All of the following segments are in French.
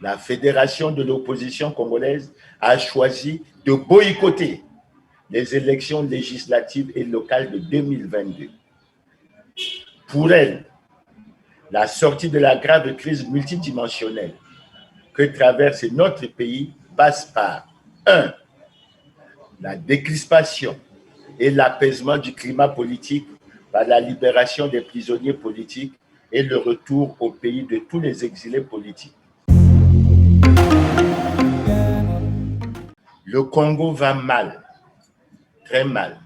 la Fédération de l'opposition congolaise a choisi de boycotter les élections législatives et locales de 2022. Pour elle, la sortie de la grave crise multidimensionnelle que traverse notre pays passe par 1. La décrispation et l'apaisement du climat politique par la libération des prisonniers politiques et le retour au pays de tous les exilés politiques. Le Congo va mal, très mal.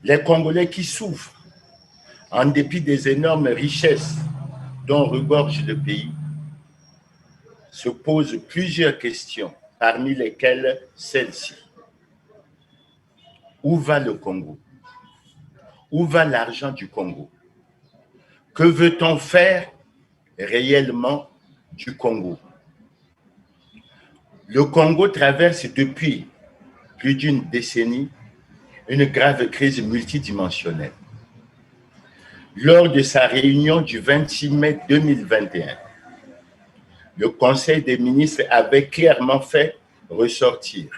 Les Congolais qui souffrent, en dépit des énormes richesses dont regorge le pays, se posent plusieurs questions, parmi lesquelles celle-ci. Où va le Congo? Où va l'argent du Congo? Que veut-on faire réellement du Congo? Le Congo traverse depuis plus d'une décennie une grave crise multidimensionnelle. Lors de sa réunion du 26 mai 2021, le Conseil des ministres avait clairement fait ressortir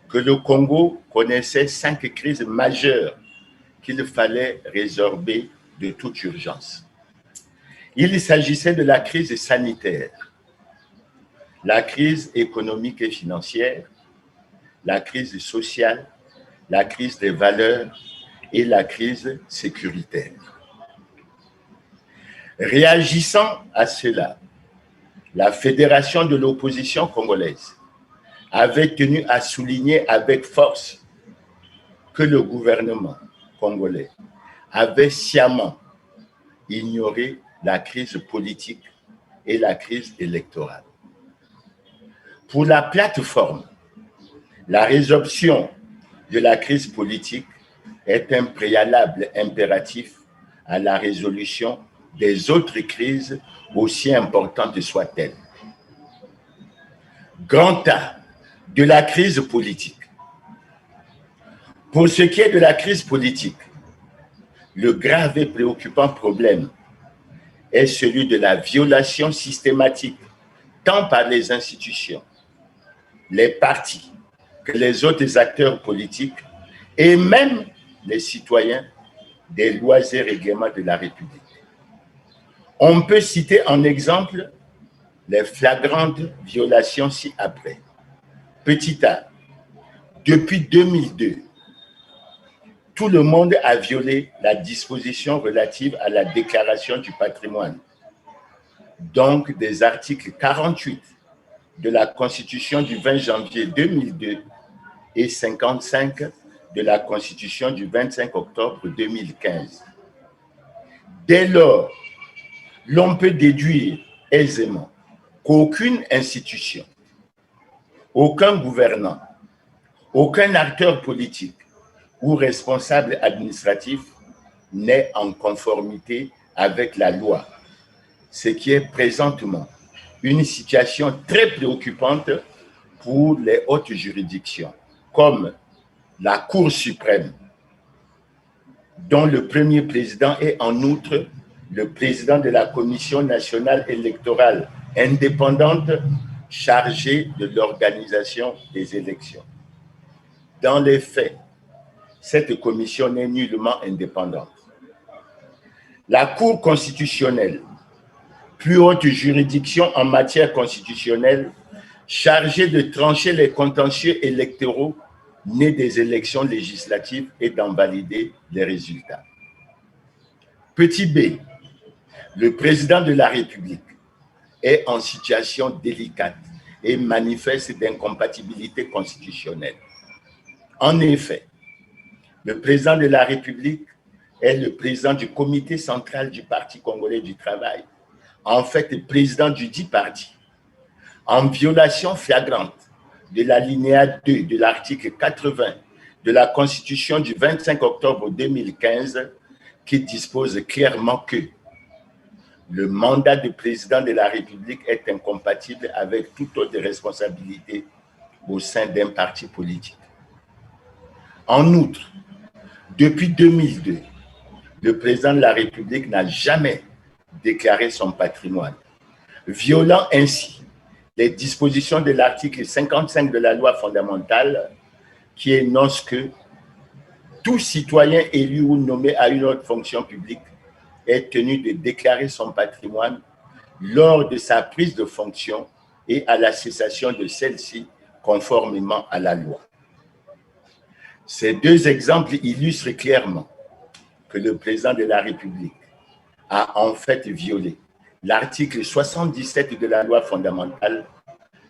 que le Congo connaissait 5 crises majeures qu'il fallait résorber de toute urgence. Il s'agissait de la crise sanitaire, la crise économique et financière, la crise sociale, la crise des valeurs et la crise sécuritaire. Réagissant à cela, la Fédération de l'opposition congolaise avait tenu à souligner avec force que le gouvernement congolais avait sciemment ignoré la crise politique et la crise électorale. Pour la plateforme, la résorption de la crise politique est un préalable impératif à la résolution des autres crises aussi importantes soient-elles. Grand A de la crise politique. Pour ce qui est de la crise politique, le grave et préoccupant problème est celui de la violation systématique, tant par les institutions, les partis, que les autres acteurs politiques et même les citoyens des lois et règlements de la République. On peut citer en exemple les flagrantes violations ci-après. Petit A, depuis 2002, tout le monde a violé la disposition relative à la déclaration du patrimoine, donc des articles 48 de la Constitution du 20 janvier 2002 et 55 de la Constitution du 25 octobre 2015. Dès lors, l'on peut déduire aisément qu'aucune institution, aucun gouvernant, aucun acteur politique ou responsable administratif n'est en conformité avec la loi, ce qui est présentement une situation très préoccupante pour les hautes juridictions, comme la Cour suprême, dont le premier président est en outre le président de la Commission nationale électorale indépendante chargée de l'organisation des élections. Dans les faits, cette commission n'est nullement indépendante. La Cour constitutionnelle, plus haute juridiction en matière constitutionnelle, chargée de trancher les contentieux électoraux nés des élections législatives et d'en valider les résultats. Petit b, le président de la République est en situation délicate et manifeste d'incompatibilité constitutionnelle. En effet, le président de la République est le président du comité central du Parti congolais du travail, en fait président du dit parti, en violation flagrante de l'alinéa 2 de l'article 80 de la Constitution du 25 octobre 2015 qui dispose clairement que le mandat de président de la République est incompatible avec toute autre responsabilité au sein d'un parti politique. En outre, depuis 2002, le président de la République n'a jamais déclaré son patrimoine, violant ainsi les dispositions de l'article 55 de la loi fondamentale qui énonce que tout citoyen élu ou nommé à une autre fonction publique est tenu de déclarer son patrimoine lors de sa prise de fonction et à la cessation de celle-ci conformément à la loi. Ces deux exemples illustrent clairement que le président de la République a en fait violé l'article 77 de la loi fondamentale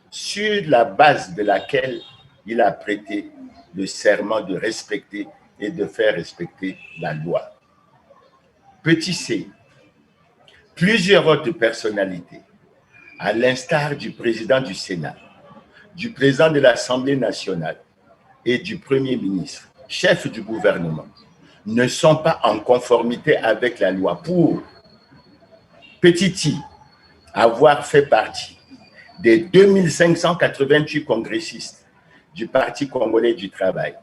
sur la base de laquelle il a prêté le serment de respecter et de faire respecter la loi. Petit c, plusieurs autres personnalités, à l'instar du président du Sénat, du président de l'Assemblée nationale et du Premier ministre, chef du gouvernement, ne sont pas en conformité avec la loi pour, petit i, avoir fait partie des 2588 congressistes du Parti congolais du travail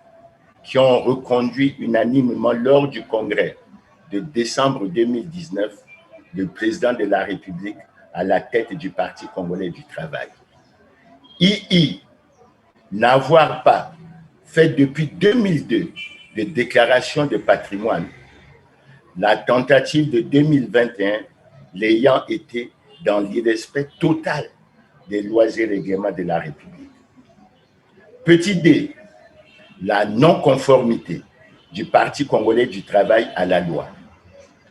qui ont reconduit unanimement lors du congrès de décembre 2019 le président de la République à la tête du Parti congolais du travail. II, n'avoir pas fait depuis 2002 de déclaration de patrimoine, la tentative de 2021 l'ayant été dans l'irrespect total des lois et règlements de la République. Petit d, la non-conformité du Parti congolais du travail à la loi.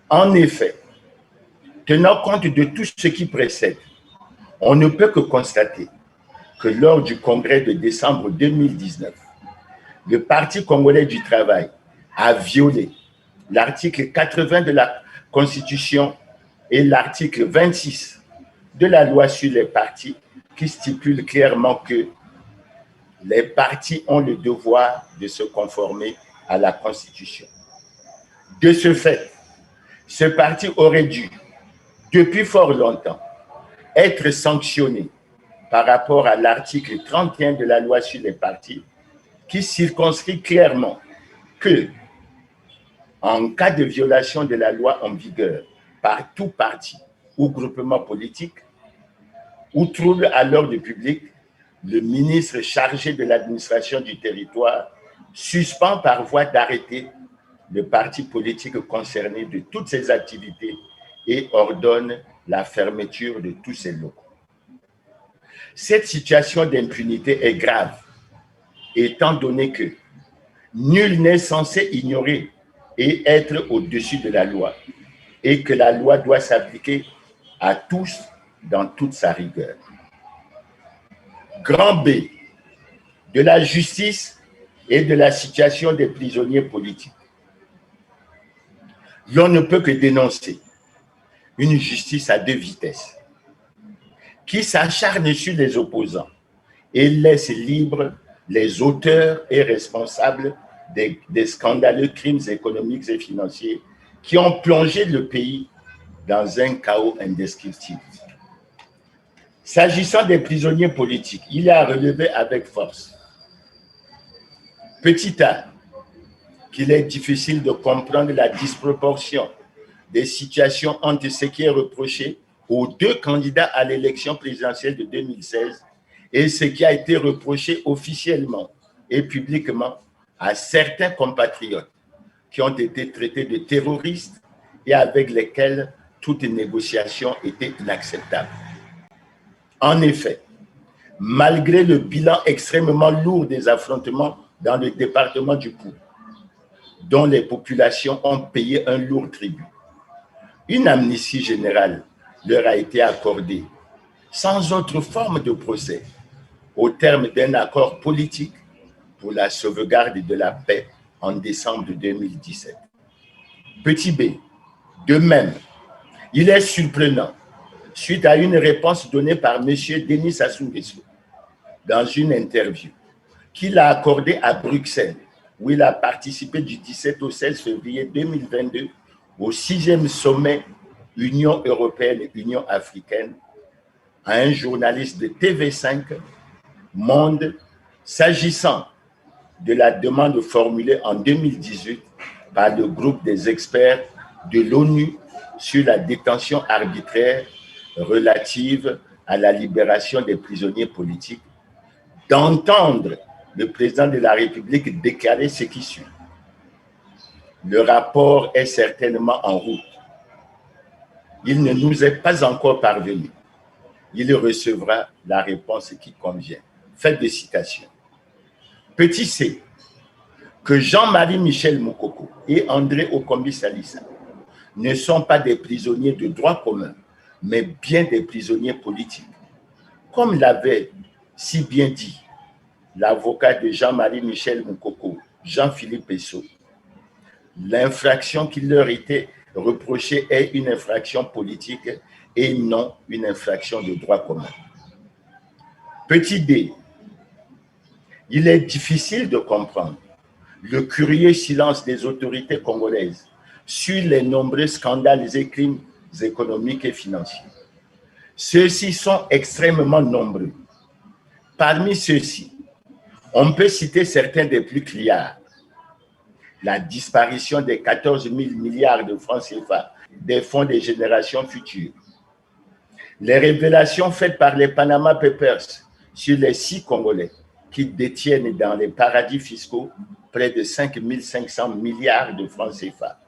En effet, tenant compte de tout ce qui précède, on ne peut que constater que lors du congrès de décembre 2019, le Parti congolais du travail a violé l'article 80 de la Constitution et l'article 26 de la loi sur les partis qui stipule clairement que les partis ont le devoir de se conformer à la Constitution. De ce fait, ce parti aurait dû, depuis fort longtemps, être sanctionné par rapport à l'article 31 de la loi sur les partis qui circonscrit clairement que, en cas de violation de la loi en vigueur par tout parti ou groupement politique ou trouble à l'ordre public, le ministre chargé de l'administration du territoire suspend par voie d'arrêté le parti politique concerné de toutes ses activités et ordonne la fermeture de tous ses locaux. Cette situation d'impunité est grave, étant donné que nul n'est censé ignorer et être au-dessus de la loi, et que la loi doit s'appliquer à tous dans toute sa rigueur. Grand B, de la justice et de la situation des prisonniers politiques. L'on ne peut que dénoncer une justice à deux vitesses, qui s'acharne sur les opposants et laisse libres les auteurs et responsables des scandaleux crimes économiques et financiers qui ont plongé le pays dans un chaos indescriptible. S'agissant des prisonniers politiques, il est à relever avec force, petit a, qu'il est difficile de comprendre la disproportion des situations entre ce qui est reproché aux deux candidats à l'élection présidentielle de 2016 et ce qui a été reproché officiellement et publiquement à certains compatriotes qui ont été traités de terroristes et avec lesquels toute négociation était inacceptable. En effet, malgré le bilan extrêmement lourd des affrontements dans le département du Pou, dont les populations ont payé un lourd tribut, une amnistie générale leur a été accordée sans autre forme de procès au terme d'un accord politique pour la sauvegarde de la paix en décembre 2017. Petit b, de même, il est surprenant, suite à une réponse donnée par M. Denis Sassou Nguesso dans une interview qu'il a accordée à Bruxelles, où il a participé du 17 au 16 février 2022 au 6e sommet Union européenne-Union africaine, à un journaliste de TV5 Monde, s'agissant de la demande formulée en 2018 par le groupe des experts de l'ONU sur la détention arbitraire, relative à la libération des prisonniers politiques, d'entendre le président de la République déclarer ce qui suit. Le rapport est certainement en route. Il ne nous est pas encore parvenu. Il recevra la réponse qui convient. Fin de citation. Petit c, que Jean-Marie Michel Moukoko et André Okombi Salissa ne sont pas des prisonniers de droit commun, mais bien des prisonniers politiques. Comme l'avait si bien dit l'avocat de Jean-Marie Michel Moukoko, Jean-Philippe Esso, l'infraction qui leur était reprochée est une infraction politique et non une infraction de droit commun. Petit d, il est difficile de comprendre le curieux silence des autorités congolaises sur les nombreux scandales et crimes économiques et financiers. Ceux-ci sont extrêmement nombreux. Parmi ceux-ci, on peut citer certains des plus criards. La disparition des 14 000 milliards de francs CFA des fonds des générations futures. Les révélations faites par les Panama Papers sur les 6 Congolais qui détiennent dans les paradis fiscaux près de 5 500 milliards de francs CFA.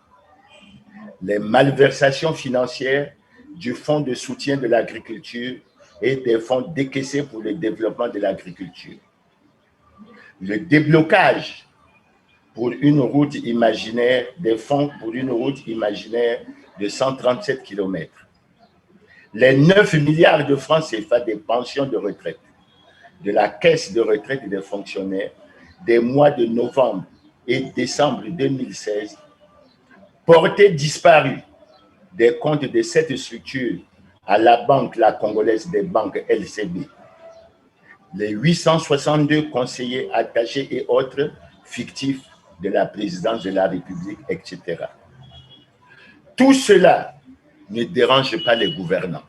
Les malversations financières du Fonds de soutien de l'agriculture et des fonds décaissés pour le développement de l'agriculture. Le déblocage pour une route imaginaire, des fonds pour une route imaginaire de 137 km. Les 9 milliards de francs CFA des pensions de retraite, de la caisse de retraite des fonctionnaires des mois de novembre et décembre 2016, portés disparus des comptes de cette structure à la banque, la Congolaise des banques LCB. Les 862 conseillers attachés et autres fictifs de la présidence de la République, etc. Tout cela ne dérange pas les gouvernants.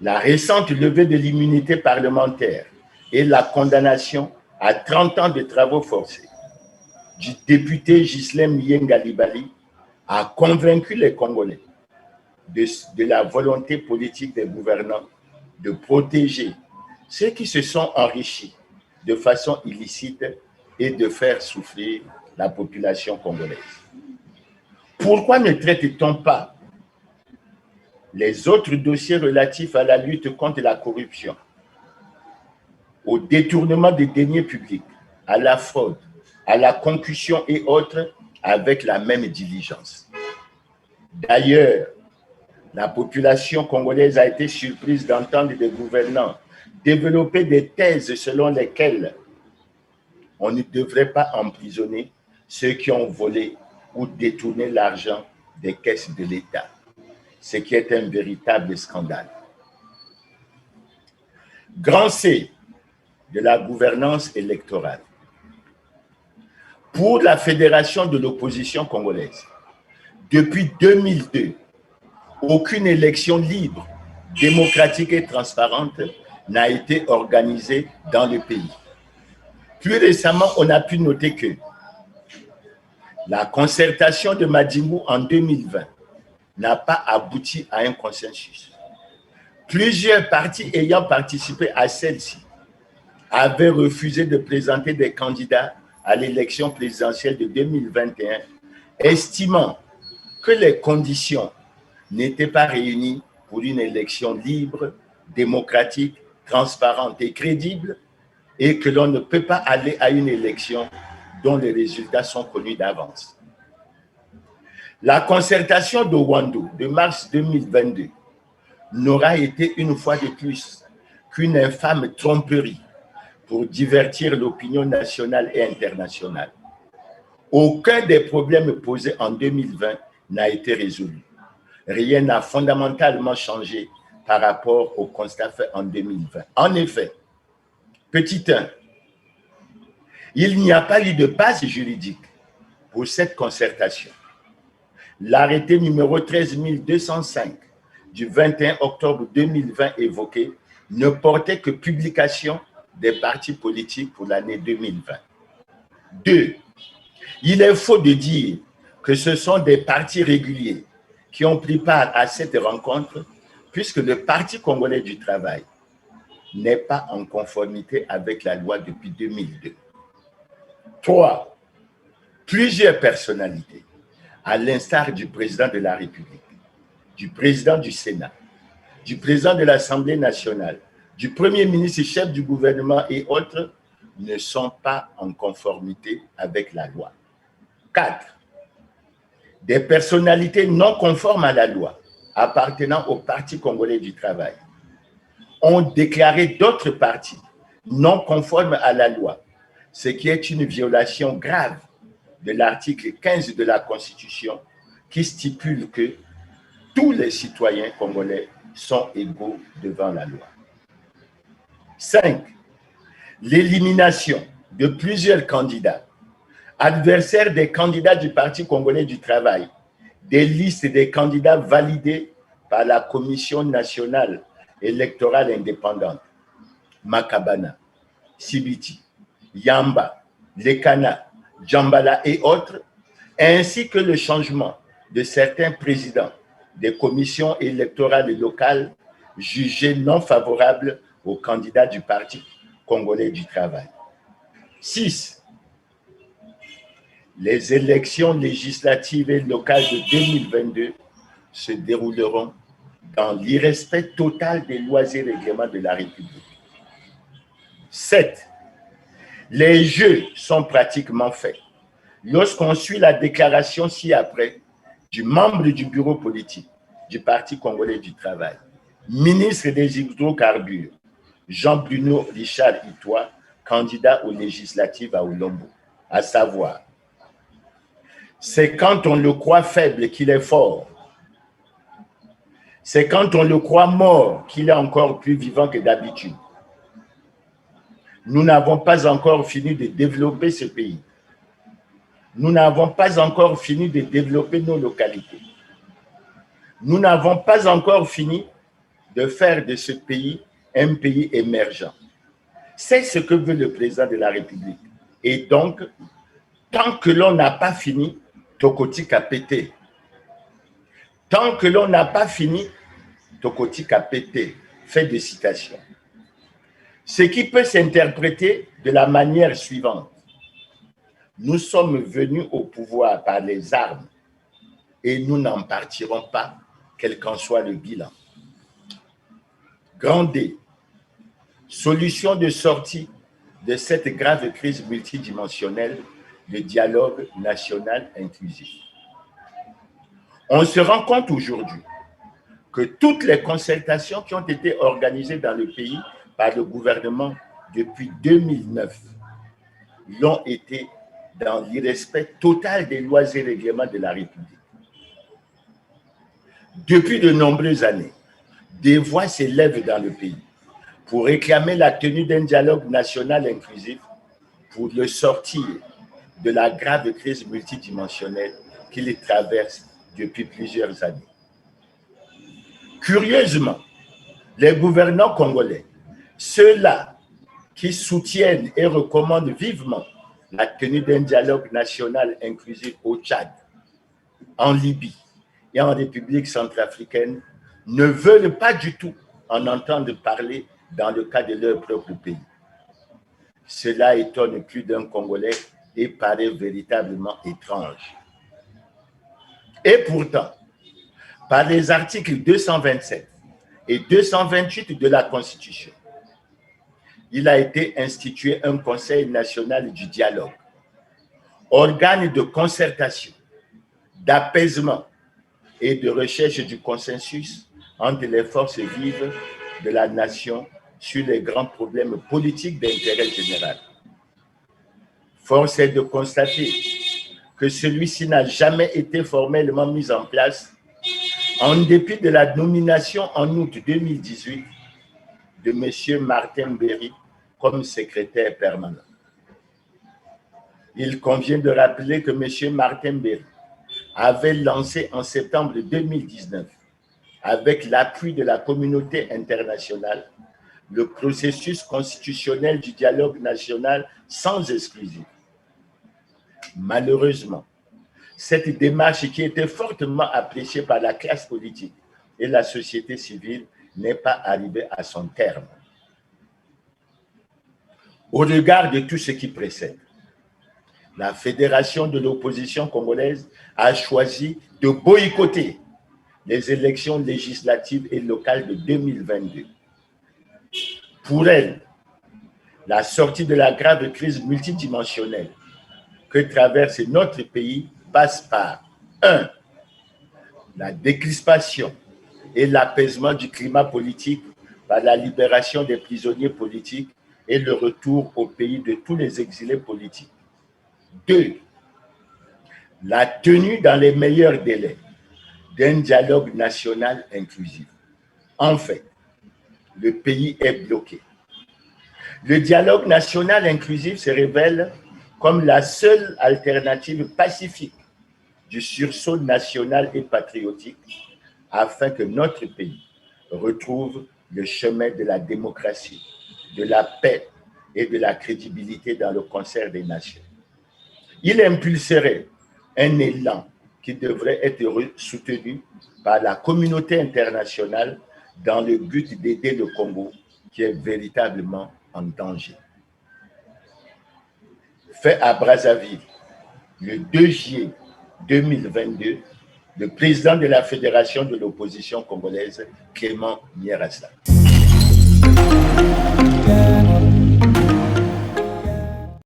La récente levée de l'immunité parlementaire et la condamnation à 30 ans de travaux forcés du député Ghislaine Yengalibali a convaincu les Congolais de la volonté politique des gouvernants de protéger ceux qui se sont enrichis de façon illicite et de faire souffrir la population congolaise. Pourquoi ne traite-t-on pas les autres dossiers relatifs à la lutte contre la corruption, au détournement des deniers publics, à la fraude, à la concussion et autres avec la même diligence? D'ailleurs, la population congolaise a été surprise d'entendre des gouvernants développer des thèses selon lesquelles on ne devrait pas emprisonner ceux qui ont volé ou détourné l'argent des caisses de l'État, ce qui est un véritable scandale. Grand C de la gouvernance électorale. Pour la Fédération de l'opposition congolaise, depuis 2002, aucune élection libre, démocratique et transparente n'a été organisée dans le pays. Plus récemment, on a pu noter que la concertation de Madimou en 2020 n'a pas abouti à un consensus. Plusieurs partis ayant participé à celle-ci avaient refusé de présenter des candidats à l'élection présidentielle de 2021, estimant que les conditions n'étaient pas réunies pour une élection libre, démocratique, transparente et crédible, et que l'on ne peut pas aller à une élection dont les résultats sont connus d'avance. La concertation de Ouandou de mars 2022 n'aura été une fois de plus qu'une infâme tromperie pour divertir l'opinion nationale et internationale. Aucun des problèmes posés en 2020 n'a été résolu. Rien n'a fondamentalement changé par rapport au constat fait en 2020. En effet, petit 1, il n'y a pas eu de base juridique pour cette concertation. L'arrêté numéro 13205 du 21 octobre 2020 évoqué ne portait que publication des partis politiques pour l'année 2020. 2. Il est faux de dire que ce sont des partis réguliers qui ont pris part à cette rencontre, puisque le Parti congolais du travail n'est pas en conformité avec la loi depuis 2002. 3. Plusieurs personnalités, à l'instar du président de la République, du président du Sénat, du président de l'Assemblée nationale, du Premier ministre, chef du gouvernement et autres, ne sont pas en conformité avec la loi. 4. Des personnalités non conformes à la loi, appartenant au Parti congolais du travail, ont déclaré d'autres partis non conformes à la loi, ce qui est une violation grave de l'article 15 de la Constitution qui stipule que tous les citoyens congolais sont égaux devant la loi. 5. L'élimination de plusieurs candidats, adversaires des candidats du Parti congolais du travail, des listes des candidats validés par la Commission nationale électorale indépendante, Makabana, Sibiti, Yamba, Lekana, Djambala et autres, ainsi que le changement de certains présidents des commissions électorales locales jugées non favorables aux candidats du Parti congolais du travail. 6. Les élections législatives et locales de 2022 se dérouleront dans l'irrespect total des lois et règlements de la République. 7. Les jeux sont pratiquement faits. Lorsqu'on suit la déclaration ci-après du membre du bureau politique du Parti congolais du travail, ministre des hydrocarbures, Jean-Bruno Richard Itoa, candidat aux législatives à Olombo, à savoir, c'est quand on le croit faible qu'il est fort. C'est quand on le croit mort qu'il est encore plus vivant que d'habitude. Nous n'avons pas encore fini de développer ce pays. Nous n'avons pas encore fini de développer nos localités. Nous n'avons pas encore fini de faire de ce pays un pays émergent. C'est ce que veut le président de la République. Et donc, tant que l'on n'a pas fini, Tokotik a pété. Tant que l'on n'a pas fini, Tokotik a pété. Fait des citations. Ce qui peut s'interpréter de la manière suivante. Nous sommes venus au pouvoir par les armes et nous n'en partirons pas, quel qu'en soit le bilan. Grand D. Solution de sortie de cette grave crise multidimensionnelle de dialogue national inclusif. On se rend compte aujourd'hui que toutes les concertations qui ont été organisées dans le pays par le gouvernement depuis 2009 l'ont été dans l'irrespect total des lois et règlements de la République. Depuis de nombreuses années, des voix s'élèvent dans le pays pour réclamer la tenue d'un dialogue national inclusif pour le sortir de la grave crise multidimensionnelle qu'il traverse depuis plusieurs années. Curieusement, les gouvernants congolais, ceux-là qui soutiennent et recommandent vivement la tenue d'un dialogue national inclusif au Tchad, en Libye et en République centrafricaine, ne veulent pas du tout en entendre parler dans le cas de leur propre pays. Cela étonne plus d'un Congolais et paraît véritablement étrange. Et pourtant, par les articles 227 et 228 de la Constitution, il a été institué un Conseil national du dialogue, organe de concertation, d'apaisement et de recherche du consensus entre les forces vives de la nation sur les grands problèmes politiques d'intérêt général. Force est de constater que celui-ci n'a jamais été formellement mis en place en dépit de la nomination en août 2018 de M. Martin Berry comme secrétaire permanent. Il convient de rappeler que M. Martin Berry avait lancé en septembre 2019, avec l'appui de la communauté internationale, le processus constitutionnel du dialogue national sans exclusion. Malheureusement, Cette démarche qui était fortement appréciée par la classe politique et la société civile n'est pas arrivée à son terme. Au regard de tout ce qui précède, la Fédération de l'opposition congolaise a choisi de boycotter les élections législatives et locales de 2022. Pour elle, la sortie de la grave crise multidimensionnelle que traverse notre pays passe par 1. La décrispation et l'apaisement du climat politique par la libération des prisonniers politiques et le retour au pays de tous les exilés politiques. 2. La tenue dans les meilleurs délais d'un dialogue national inclusif. En fait, le pays est bloqué. Le dialogue national inclusif se révèle comme la seule alternative pacifique du sursaut national et patriotique afin que notre pays retrouve le chemin de la démocratie, de la paix et de la crédibilité dans le concert des nations. Il impulserait un élan qui devrait être soutenu par la communauté internationale dans le but d'aider le Congo qui est véritablement en danger. Fait à Brazzaville, le 2 juillet 2022, le président de la Fédération de l'opposition congolaise, Clément Nyerassa.